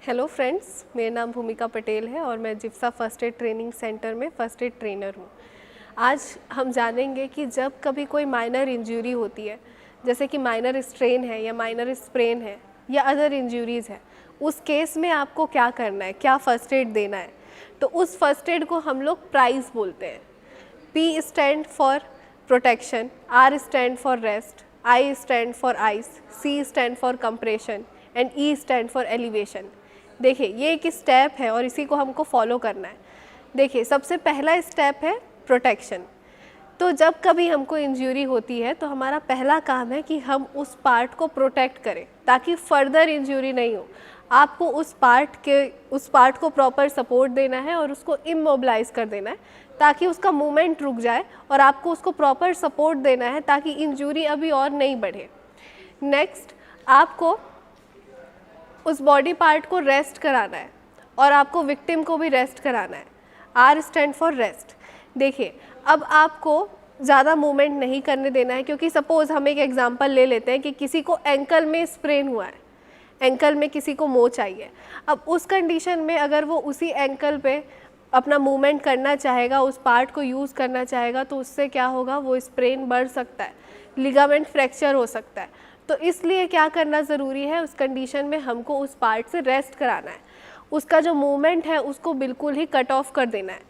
Hello friends, मेरा नाम भूमिका पटेल है और मैं जिप्सा फर्स्ट एड ट्रेनिंग सेंटर में फर्स्ट एड ट्रेनर हूँ। आज हम जानेंगे कि जब कभी कोई माइनर इंजरी होती है, जैसे कि माइनर स्ट्रेन है या माइनर स्प्रेन है या अदर इंजरीज़ है, उस केस में आपको क्या करना है, क्या फ़र्स्ट एड देना है। तो उस फर्स्ट एड को हम लोग प्राइस बोलते हैं। P stand for protection, R stand for rest, I stand for ice, C stand for compression and E stand for elevation. देखिए, ये एक स्टेप है और इसी को हमको फॉलो करना है। देखिए, सबसे पहला स्टेप है प्रोटेक्शन। तो जब कभी हमको इंजरी होती है तो हमारा पहला काम है कि हम उस पार्ट को प्रोटेक्ट करें ताकि फर्दर इंजरी नहीं हो। आपको उस पार्ट को प्रॉपर सपोर्ट देना है और उसको इमोबिलाइज कर देना है ताकि उसका मूवमेंट रुक जाए, और आपको उसको प्रॉपर सपोर्ट देना है ताकि इंजरी अभी और नहीं बढ़े। नेक्स्ट, आपको उस बॉडी पार्ट को रेस्ट कराना है और आपको विक्टिम को भी रेस्ट कराना है। R stand for rest. देखिए, अब आपको ज़्यादा मूवमेंट नहीं करने देना है, क्योंकि सपोज़ हम एक एग्जांपल ले लेते हैं कि किसी को एंकल में स्प्रेन हुआ है, एंकल में किसी को मोच आई है। अब उस कंडीशन में अगर वो उसी एंकल पे अपना मूवमेंट करना चाहेगा, उस पार्ट को यूज़ करना चाहेगा, तो उससे क्या होगा, वो स्प्रेन बढ़ सकता है, लिगामेंट फ्रैक्चर हो सकता है। तो इसलिए क्या करना ज़रूरी है, उस कंडीशन में हमको उस पार्ट से रेस्ट कराना है। उसका जो मूवमेंट है उसको बिल्कुल ही कट ऑफ कर देना है,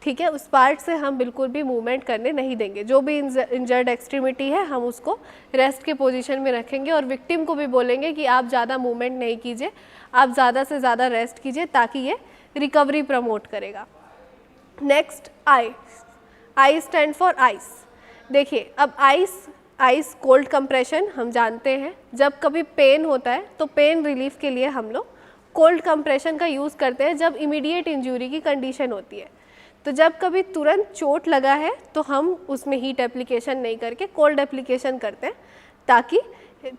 ठीक है। उस पार्ट से हम बिल्कुल भी मूवमेंट करने नहीं देंगे। जो भी इंजर्ड एक्सट्रीमिटी है हम उसको रेस्ट के पोजीशन में रखेंगे और विक्टिम को भी बोलेंगे कि आप ज़्यादा मूवमेंट नहीं कीजिए, आप ज़्यादा से ज़्यादा रेस्ट कीजिए ताकि ये रिकवरी प्रमोट करेगा। Next, I stand for ice. देखिए, अब आइस कोल्ड कंप्रेशन हम जानते हैं। जब कभी पेन होता है तो पेन रिलीफ के लिए हम लोग कोल्ड कंप्रेशन का यूज़ करते हैं जब इमीडिएट इंजरी की कंडीशन होती है। तो जब कभी तुरंत चोट लगा है तो हम उसमें हीट एप्लीकेशन नहीं करके कोल्ड एप्लीकेशन करते हैं ताकि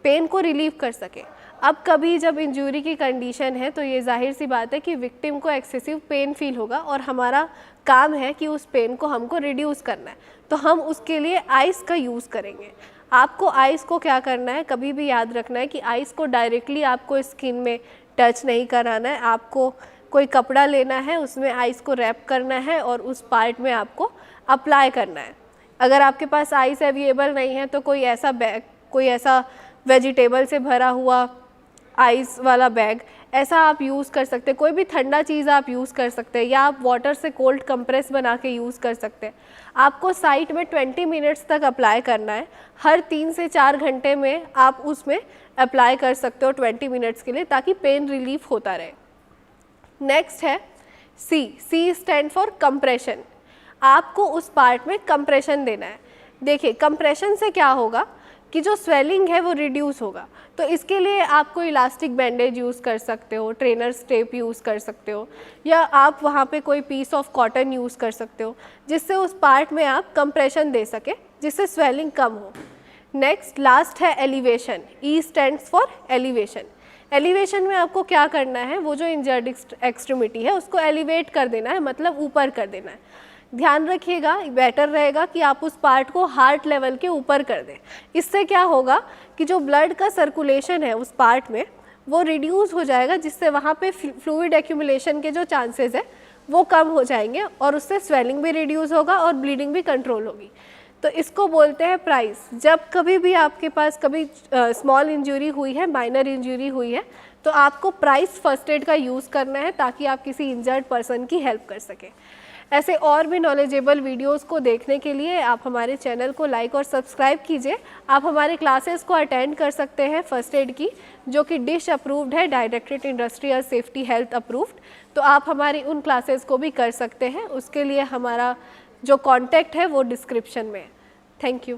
पेन को रिलीव कर सके। अब कभी जब इंजरी की कंडीशन है तो ये जाहिर सी बात है कि विक्टिम को एक्सेसिव पेन फील होगा और हमारा काम है कि उस पेन को हमको रिड्यूस करना है, तो हम उसके लिए आइस का यूज़ करेंगे। आपको आइस को क्या करना है, कभी भी याद रखना है कि आइस को डायरेक्टली आपको स्किन में टच नहीं कराना है। आपको कोई कपड़ा लेना है, उसमें आइस को रैप करना है और उस पार्ट में आपको अप्लाई करना है। अगर आपके पास आइस अवेलेबल नहीं है तो कोई ऐसा बैग, कोई ऐसा वेजिटेबल से भरा हुआ आइस वाला बैग, ऐसा आप यूज़ कर सकते हैं। कोई भी ठंडा चीज़ आप यूज़ कर सकते हैं या आप वाटर से कोल्ड कंप्रेस बना के यूज़ कर सकते हैं। आपको साइट में 20 मिनट्स तक अप्लाई करना है। हर 3 से 4 घंटे में आप उसमें अप्लाई कर सकते हो 20 मिनट्स के लिए, ताकि पेन रिलीफ होता रहे। नेक्स्ट है C स्टैंड फॉर कंप्रेशन। आपको उस पार्ट में कंप्रेशन देना है। देखिए, कंप्रेशन से क्या होगा कि जो स्वेलिंग है वो रिड्यूस होगा। तो इसके लिए आप कोई इलास्टिक बैंडेज यूज़ कर सकते हो, ट्रेनर्स टेप यूज़ कर सकते हो, या आप वहाँ पे कोई पीस ऑफ कॉटन यूज़ कर सकते हो जिससे उस पार्ट में आप कंप्रेशन दे सके, जिससे स्वेलिंग कम हो। नेक्स्ट, लास्ट है elevation. E stands for elevation. Elevation में आपको क्या करना है, वो जो इंजर्ड एक्सट्रीमिटी है उसको एलिवेट कर देना है, मतलब ऊपर कर देना है। ध्यान रखिएगा, बेटर रहेगा कि आप उस पार्ट को हार्ट लेवल के ऊपर कर दें। इससे क्या होगा कि जो ब्लड का सर्कुलेशन है उस पार्ट में वो रिड्यूस हो जाएगा, जिससे वहाँ पे फ्लूइड एक्यूमुलेशन के जो चांसेस है वो कम हो जाएंगे और उससे स्वेलिंग भी रिड्यूस होगा और ब्लीडिंग भी कंट्रोल होगी। तो इसको बोलते हैं प्राइस। जब कभी भी आपके पास कभी स्मॉल इंजरी हुई है, माइनर इंजरी हुई है, तो आपको प्राइस फर्स्ट एड का यूज़ करना है ताकि आप किसी इंजर्ड पर्सन की हेल्प कर सकें। ऐसे और भी नॉलेजेबल वीडियोस को देखने के लिए आप हमारे चैनल को लाइक और सब्सक्राइब कीजिए। आप हमारे क्लासेस को अटेंड कर सकते हैं फर्स्ट एड की, जो कि डिश अप्रूव्ड है, directorate industrial safety health approved. तो आप हमारी उन क्लासेस को भी कर सकते हैं। उसके लिए हमारा जो कॉन्टैक्ट है वो डिस्क्रिप्शन में है। Thank you.